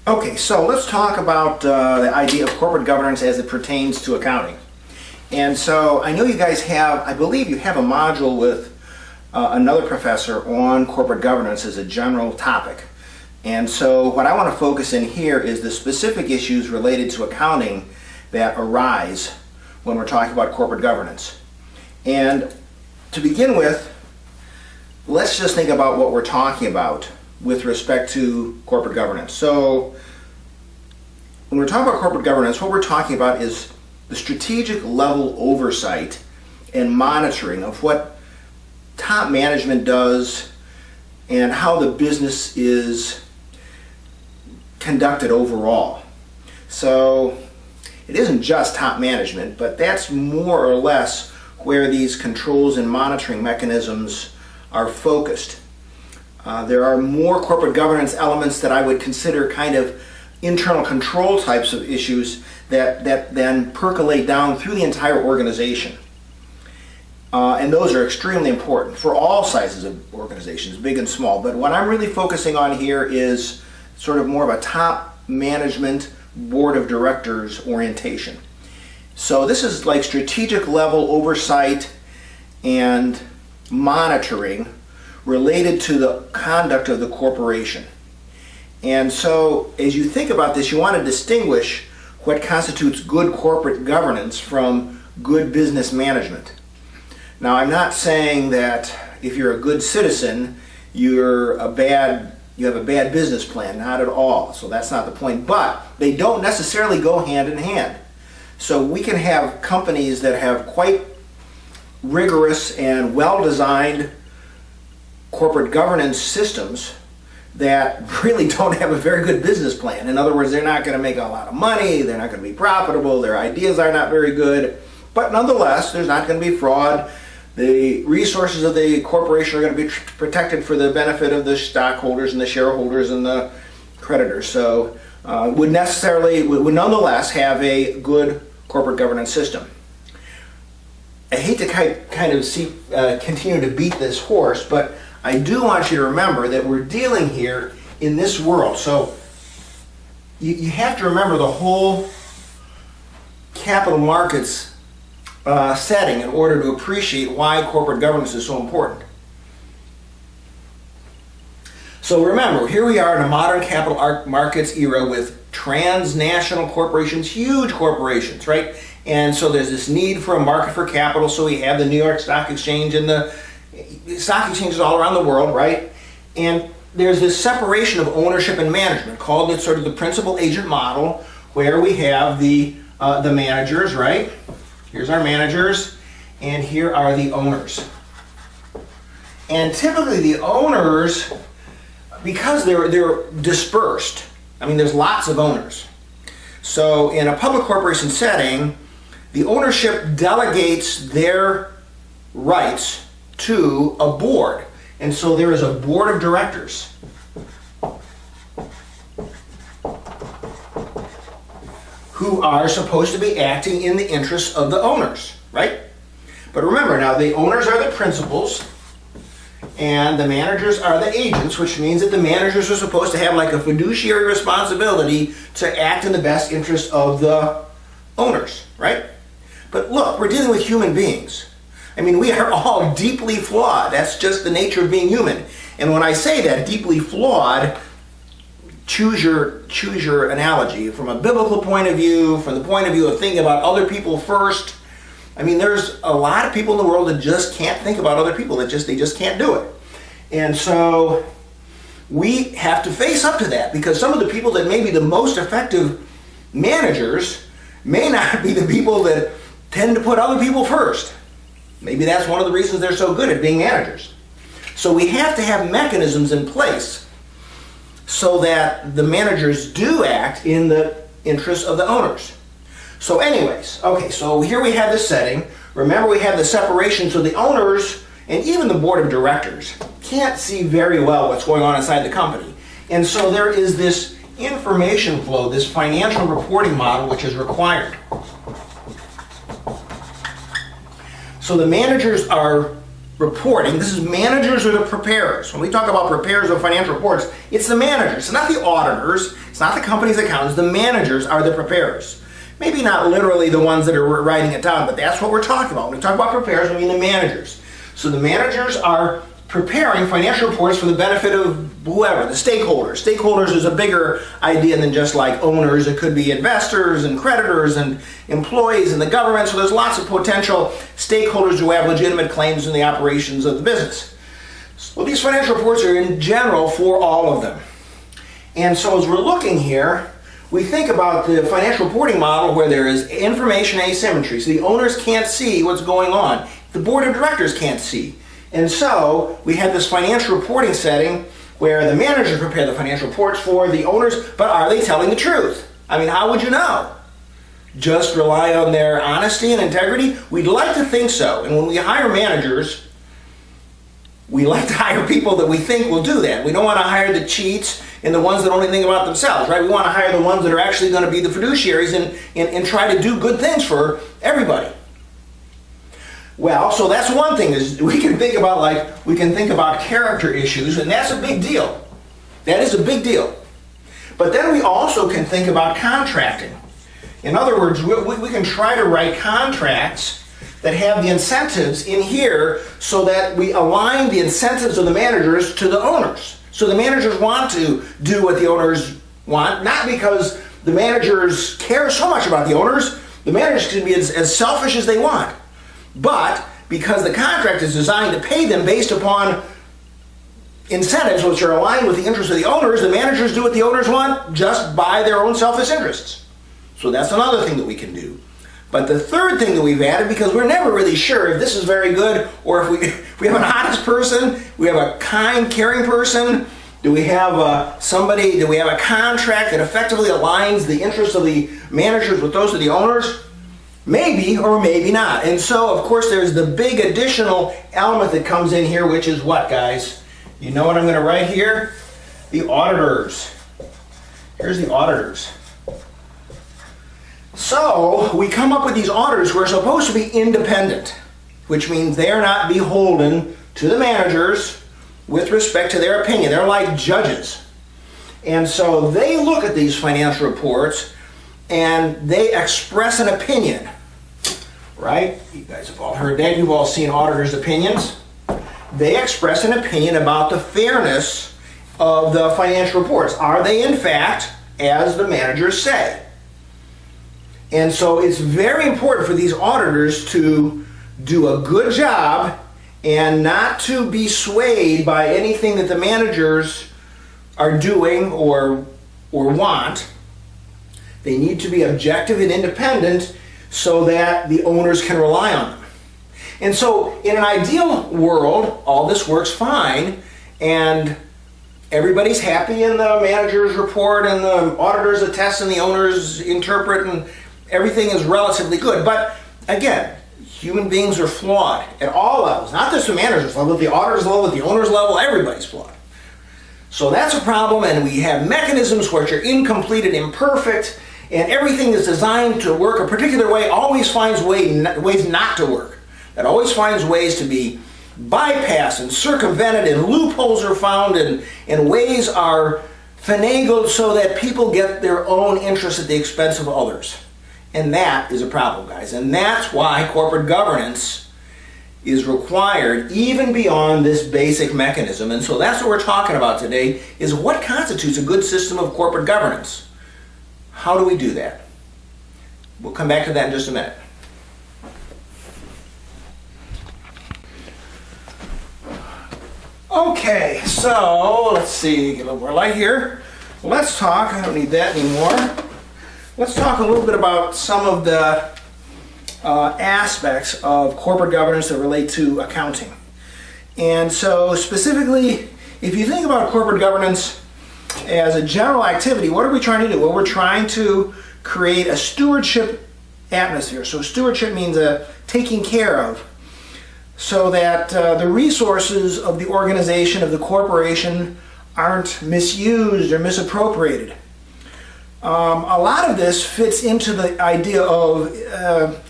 Okay, so let's talk about the idea of corporate governance as it pertains to accounting. And so I know you guys have, I believe you have a module with another professor on corporate governance as a general topic. And so what I want to focus in here is the specific issues related to accounting that arise when we're talking about corporate governance. And to begin with, let's just think about what we're talking about with respect to corporate governance. So when we're talking about corporate governance, what we're talking about is the strategic level oversight and monitoring of what top management does and how the business is conducted overall. So it isn't just top management, but that's more or less where these controls and monitoring mechanisms are focused. There are more corporate governance elements that I would consider kind of internal control types of issues that then percolate down through the entire organization. And those are extremely important for all sizes of organizations, big and small. But what I'm really focusing on here is sort of more of a top management board of directors orientation. So this is like strategic level oversight and monitoring related to the conduct of the corporation. And so as you think about this, you want to distinguish what constitutes good corporate governance from good business management. Now, I'm not saying that if you're a good citizen, you have a bad business plan, not at all. So that's not the point, but they don't necessarily go hand in hand. So we can have companies that have quite rigorous and well-designed corporate governance systems that really don't have a very good business plan. In other words, they're not going to make a lot of money, they're not going to be profitable, their ideas are not very good, but nonetheless, there's not going to be fraud. The resources of the corporation are going to be protected for the benefit of the stockholders and the shareholders and the creditors. So would nonetheless have a good corporate governance system. I hate to kind of continue to beat this horse, but I do want you to remember that we're dealing here in this world. So you have to remember the whole capital markets setting in order to appreciate why corporate governance is so important. So remember, here we are in a modern capital markets era with transnational corporations, huge corporations, right? And so there's this need for a market for capital, so we have the New York Stock Exchange and the stock exchanges all around the world, right? And there's this separation of ownership and management called sort of the principal agent model, where we have the managers, right? Here's our managers, and here are the owners. And typically the owners, because they're dispersed, I mean there's lots of owners. So in a public corporation setting, the ownership delegates their rights to a board. And so there is a board of directors. Who are supposed to be acting in the interests of the owners, right? But remember now, the owners are the principals and the managers are the agents, which means that the managers are supposed to have like a fiduciary responsibility to act in the best interest of the owners, right? But look, we're dealing with human beings. I mean, we are all deeply flawed. That's just the nature of being human. And when I say that, deeply flawed, choose your analogy. From a biblical point of view, from the point of view of thinking about other people first, I mean, there's a lot of people in the world that just can't think about other people. They just can't do it. And so we have to face up to that, because some of the people that may be the most effective managers may not be the people that tend to put other people first. Maybe that's one of the reasons they're so good at being managers. So we have to have mechanisms in place so that the managers do act in the interests of the owners. So anyways, okay, so here we have this setting. Remember, we have the separation, so the owners and even the board of directors can't see very well what's going on inside the company. And so there is this information flow, this financial reporting model, which is required. So the managers are reporting, this is managers or the preparers. When we talk about preparers of financial reports, it's the managers. It's not the auditors. It's not the company's accountants. The managers are the preparers. Maybe not literally the ones that are writing it down, but that's what we're talking about. When we talk about preparers, we mean the managers. So the managers are preparing financial reports for the benefit of whoever, the stakeholders. Stakeholders is a bigger idea than just like owners. It could be investors and creditors and employees and the government. So there's lots of potential stakeholders who have legitimate claims in the operations of the business. So these financial reports are in general for all of them. And so as we're looking here, we think about the financial reporting model where there is information asymmetry. So the owners can't see what's going on. The board of directors can't see. And so we had this financial reporting setting where the managers prepare the financial reports for the owners, but are they telling the truth? I mean, how would you know? Just rely on their honesty and integrity? We'd like to think so. And when we hire managers, we like to hire people that we think will do that. We don't want to hire the cheats and the ones that only think about themselves, right? We want to hire the ones that are actually going to be the fiduciaries and try to do good things for everybody. Well, so that's one thing is we can think about character issues, and that's a big deal. That is a big deal. But then we also can think about contracting. In other words, we can try to write contracts that have the incentives in here so that we align the incentives of the managers to the owners. So the managers want to do what the owners want, not because the managers care so much about the owners. The managers can be as selfish as they want. But because the contract is designed to pay them based upon incentives which are aligned with the interests of the owners, the managers do what the owners want just by their own selfish interests. So that's another thing that we can do. But the third thing that we've added, because we're never really sure if this is very good or if we have an honest person, we have a kind, caring person, do we have do we have a contract that effectively aligns the interests of the managers with those of the owners? Maybe or maybe not. And so, of course, there's the big additional element that comes in here, which is what, guys? You know what I'm going to write here? The auditors. Here's the auditors. So, we come up with these auditors who are supposed to be independent, which means they're not beholden to the managers with respect to their opinion. They're like judges. And so they look at these financial reports and they express an opinion, right? You guys have all heard that. You've all seen auditors' opinions. They express an opinion about the fairness of the financial reports. Are they, in fact, as the managers say? And so it's very important for these auditors to do a good job and not to be swayed by anything that the managers are doing or want. They need to be objective and independent so that the owners can rely on them. And so in an ideal world, all this works fine and everybody's happy and the managers report and the auditors attest and the owners interpret and everything is relatively good. But again, human beings are flawed at all levels. Not just the managers level, at the auditors level, at the owners level, everybody's flawed. So that's a problem, and we have mechanisms which are incomplete and imperfect, and everything that's designed to work a particular way always finds ways not to work. It always finds ways to be bypassed and circumvented, and loopholes are found, and ways are finagled so that people get their own interests at the expense of others. And that is a problem, guys. And that's why corporate governance is required even beyond this basic mechanism. And so that's what we're talking about today, is what constitutes a good system of corporate governance. How do we do that? We'll come back to that in just a minute. Okay, so let's see, get a little more light here. Let's talk, I don't need that anymore. Let's talk a little bit about some of the aspects of corporate governance that relate to accounting. And so specifically, if you think about corporate governance as a general activity, what are we trying to do? Well, we're trying to create a stewardship atmosphere. So stewardship means taking care of, so that the resources of the organization, of the corporation, aren't misused or misappropriated. A lot of this fits into the idea of,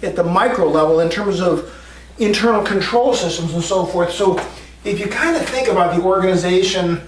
at the micro level, in terms of internal control systems and so forth. So if you kind of think about the organization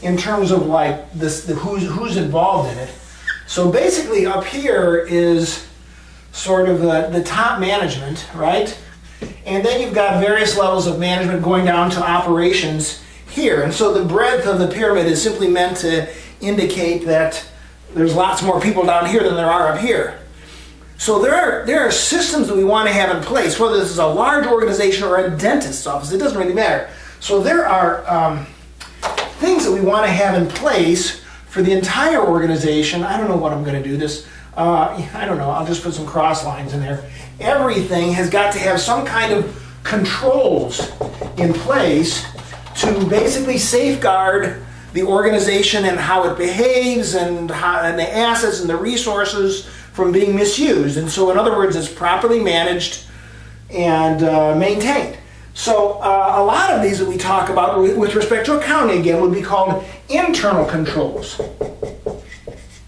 in terms of like this, who's involved in it. So basically up here is sort of the top management, right? And then you've got various levels of management going down to operations here. And so the breadth of the pyramid is simply meant to indicate that there's lots more people down here than there are up here. So there are systems that we want to have in place, whether this is a large organization or a dentist's office, it doesn't really matter. So there are things that we want to have in place for the entire organization. I don't know what I'm going to do this. I don't know, I'll just put some cross lines in there. Everything has got to have some kind of controls in place to basically safeguard the organization and how it behaves and the assets and the resources from being misused. And so in other words, it's properly managed and maintained. So a lot of these that we talk about with respect to accounting, again, would be called internal controls.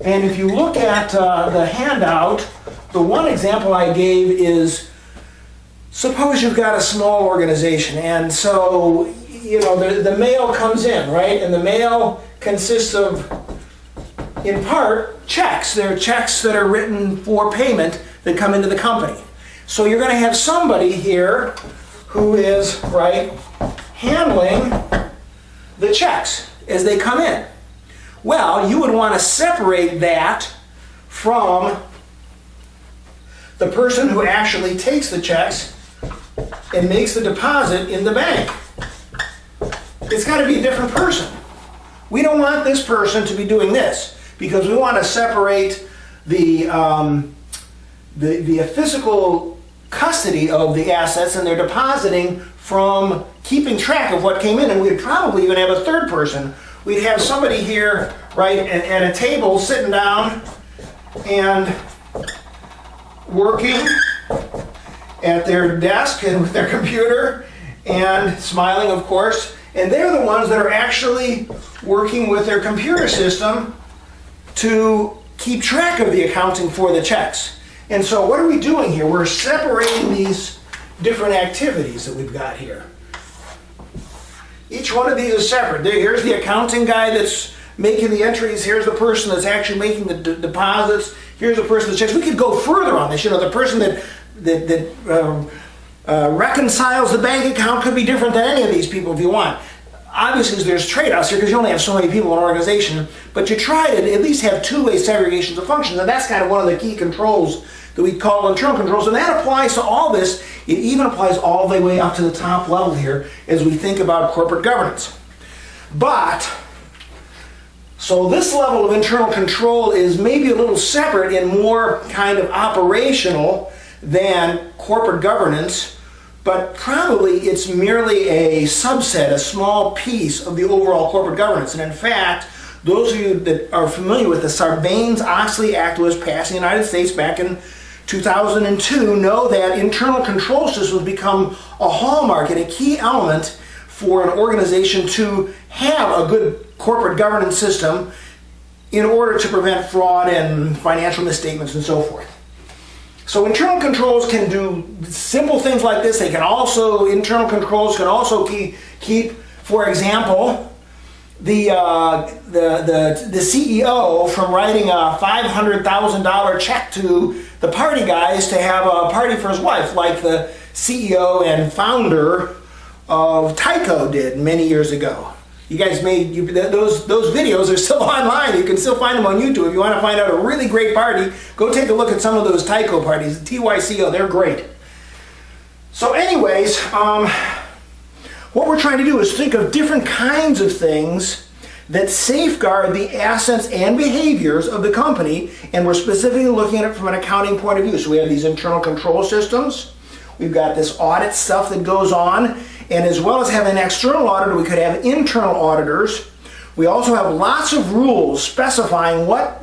And if you look at the handout, the one example I gave is, suppose you've got a small organization, and so, you know, the mail comes in, right? And the mail consists of, in part, checks. There are checks that are written for payment that come into the company. So you're going to have somebody here who is, right, handling the checks as they come in. Well, you would want to separate that from the person who actually takes the checks and makes the deposit in the bank. It's got to be a different person. We don't want this person to be doing this because we want to separate the physical custody of the assets and their depositing from keeping track of what came in. And we'd probably even have a third person. We'd have somebody here, right, at a table sitting down and working at their desk and with their computer and smiling, of course. And they're the ones that are actually working with their computer system to keep track of the accounting for the checks. And so what are we doing here? We're separating these different activities that we've got here. Each one of these is separate. Here's the accounting guy that's making the entries. Here's the person that's actually making the deposits. Here's the person that checks. We could go further on this. You know, the person that reconciles the bank account could be different than any of these people if you want. Obviously, there's trade-offs here because you only have so many people in an organization, but you try to at least have two-way segregations of functions, and that's kind of one of the key controls that we call internal controls, and that applies to all this. It even applies all the way up to the top level here as we think about corporate governance. But, so this level of internal control is maybe a little separate and more kind of operational than corporate governance, but probably it's merely a subset, a small piece of the overall corporate governance. And in fact, those of you that are familiar with the Sarbanes-Oxley Act was passed in the United States back in 2002 know that internal control systems become a hallmark and a key element for an organization to have a good corporate governance system in order to prevent fraud and financial misstatements and so forth. So internal controls can do simple things like this. They can also, internal controls can also keep, for example, the CEO from writing a $500,000 check to the party guys to have a party for his wife, like the CEO and founder of Tyco did many years ago. You guys those videos are still online. You can still find them on YouTube. If you want to find out a really great party, go take a look at some of those Tyco parties. The TYCO, they're great. So anyways, what we're trying to do is think of different kinds of things that safeguard the assets and behaviors of the company, and we're specifically looking at it from an accounting point of view. So we have these internal control systems. We've got this audit stuff that goes on, and as well as having an external auditor, we could have internal auditors. We also have lots of rules specifying what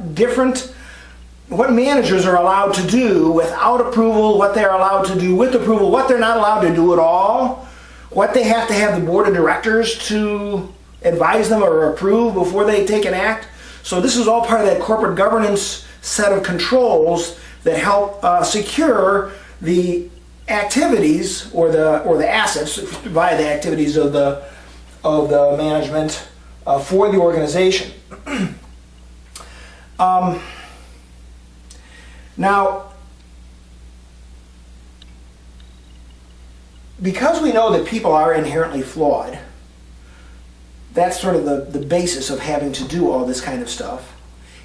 managers are allowed to do without approval, what they're allowed to do with approval, what they're not allowed to do at all, what they have to have the board of directors to advise them or approve before they take an act. So this is all part of that corporate governance set of controls that help secure the activities or the assets via the activities of the management for the organization. Now, because we know that people are inherently flawed, that's sort of the basis of having to do all this kind of stuff.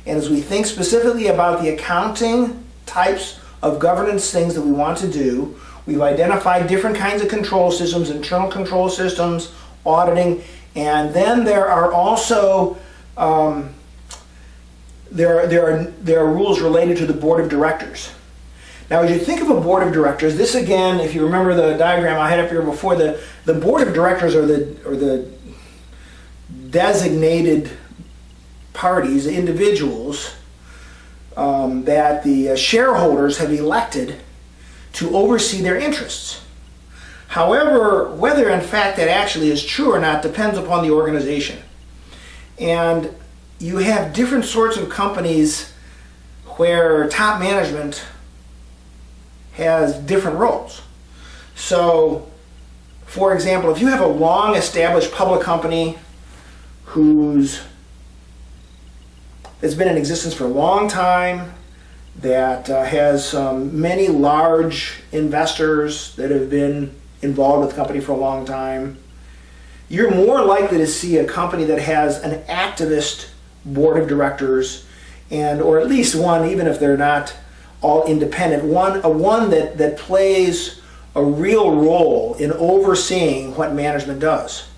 And as we think specifically about the accounting types of governance things that we want to do, we've identified different kinds of control systems, internal control systems, auditing, and then there are also there are rules related to the board of directors. Now, as you think of a board of directors, this again, if you remember the diagram I had up here before, the board of directors are the designated parties, individuals that the shareholders have elected to oversee their interests. However, whether in fact that actually is true or not depends upon the organization. And you have different sorts of companies where top management has different roles. So, for example, if you have a long established public company that's been in existence for a long time, that has many large investors that have been involved with the company for a long time, you're more likely to see a company that has an activist board of directors, or at least one, even if they're not all independent, one that plays a real role in overseeing what management does.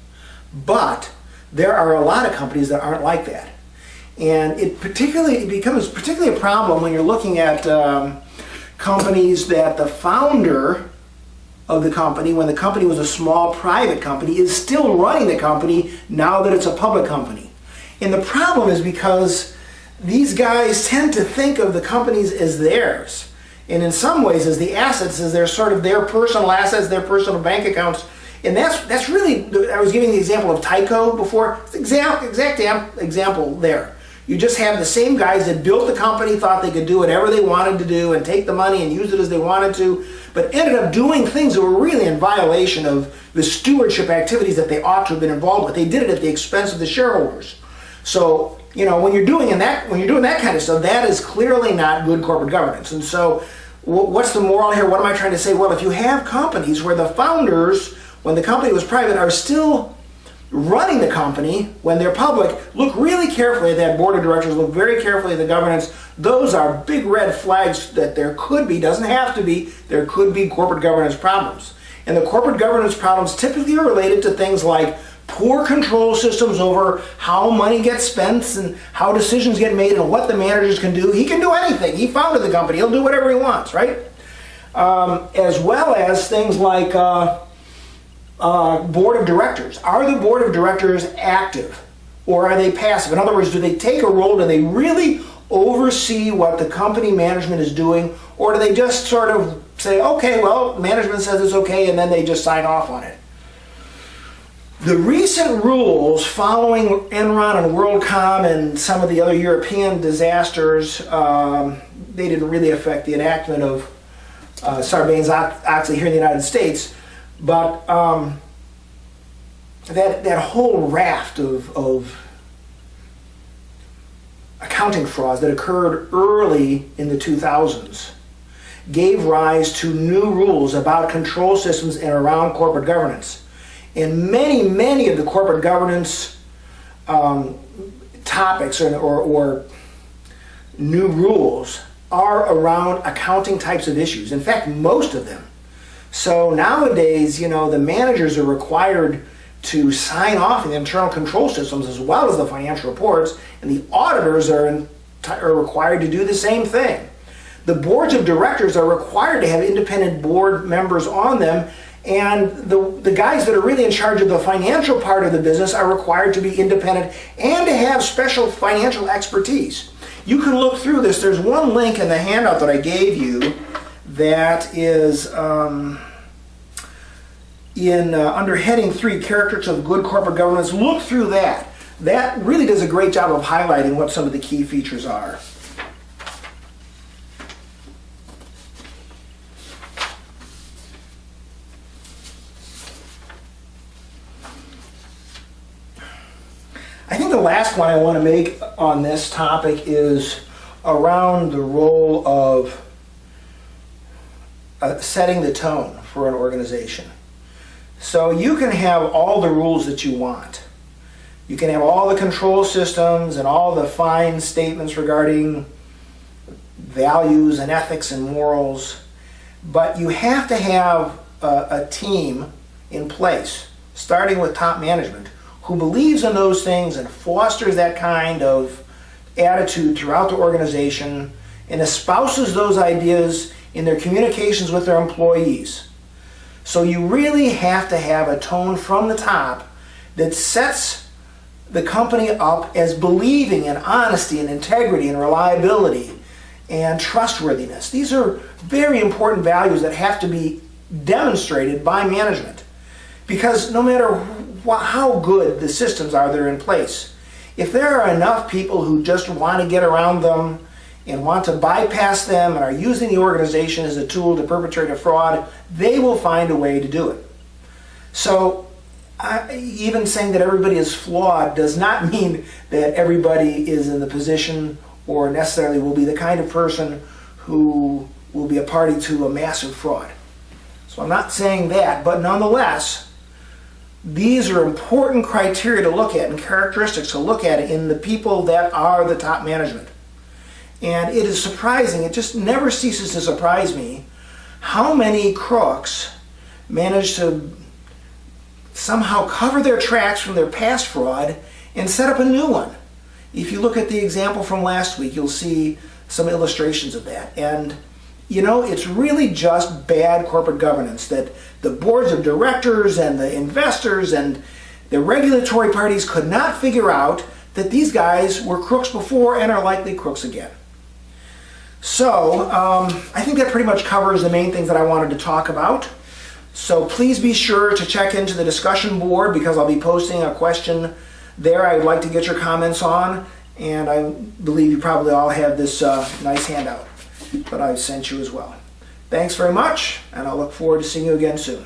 But there are a lot of companies that aren't like that. And it becomes particularly a problem when you're looking at companies that the founder of the company, when the company was a small private company, is still running the company now that it's a public company. And the problem is because these guys tend to think of the companies as theirs, and in some ways as the assets, as their personal assets, their personal bank accounts. And that's really, I was giving the example of Tyco before. It's exact example there. You just have the same guys that built the company, thought they could do whatever they wanted to do and take the money and use it as they wanted to, but ended up doing things that were really in violation of the stewardship activities that they ought to have been involved with. They did it at the expense of the shareholders. So, when you're doing that kind of stuff, that is clearly not good corporate governance. And so, what's the moral here? What am I trying to say? Well, if you have companies where the founders, when the company was private, are still running the company when they're public, look really carefully at that board of directors, look very carefully at the governance. Those are big red flags that there could be, doesn't have to be, there could be corporate governance problems. And the corporate governance problems typically are related to things like poor control systems over how money gets spent and how decisions get made and what the managers can do. He can do anything. He founded the company. He'll do whatever he wants, right? As well as things like board of directors. Are the board of directors active or are they passive? In other words, do they take a role? Do they really oversee what the company management is doing, or do they just sort of say, okay, well, management says it's okay, and then they just sign off on it? The recent rules following Enron and WorldCom and some of the other European disasters, they didn't really affect the enactment of Sarbanes-Oxley here in the United States, but that whole raft of accounting frauds that occurred early in the 2000s gave rise to new rules about control systems and around corporate governance. And many of the corporate governance topics or new rules are around accounting types of issues. In fact, most of them. So nowadays, the managers are required to sign off on the internal control systems as well as the financial reports, and the auditors are required to do the same thing. The boards of directors are required to have independent board members on them, and the guys that are really in charge of the financial part of the business are required to be independent and to have special financial expertise. You can look through this. There's one link in the handout that I gave you that is under heading 3, Characters of Good Corporate Governance. Look through that. That really does a great job of highlighting what some of the key features are. last one I want to make on this topic is around the role of setting the tone for an organization. So you can have all the rules that you want. You can have all the control systems and all the fine statements regarding values and ethics and morals, but you have to have a team in place, starting with top management, who believes in those things and fosters that kind of attitude throughout the organization and espouses those ideas in their communications with their employees. So you really have to have a tone from the top that sets the company up as believing in honesty and integrity and reliability and trustworthiness. These are very important values that have to be demonstrated by management, because no matter how good the systems are that are in place, if there are enough people who just want to get around them and want to bypass them and are using the organization as a tool to perpetrate a fraud, they will find a way to do it. So even saying that everybody is flawed does not mean that everybody is in the position or necessarily will be the kind of person who will be a party to a massive fraud. So I'm not saying that, but nonetheless, these are important criteria to look at and characteristics to look at in the people that are the top management. And it is surprising, it just never ceases to surprise me how many crooks manage to somehow cover their tracks from their past fraud and set up a new one. If you look at the example from last week, you'll see some illustrations of that. And you know, it's really just bad corporate governance that the boards of directors and the investors and the regulatory parties could not figure out that these guys were crooks before and are likely crooks again. So I think that pretty much covers the main things that I wanted to talk about. So please be sure to check into the discussion board, because I'll be posting a question there I would like to get your comments on, and I believe you probably all have this nice handout that I've sent you as well. Thanks very much, and I'll look forward to seeing you again soon.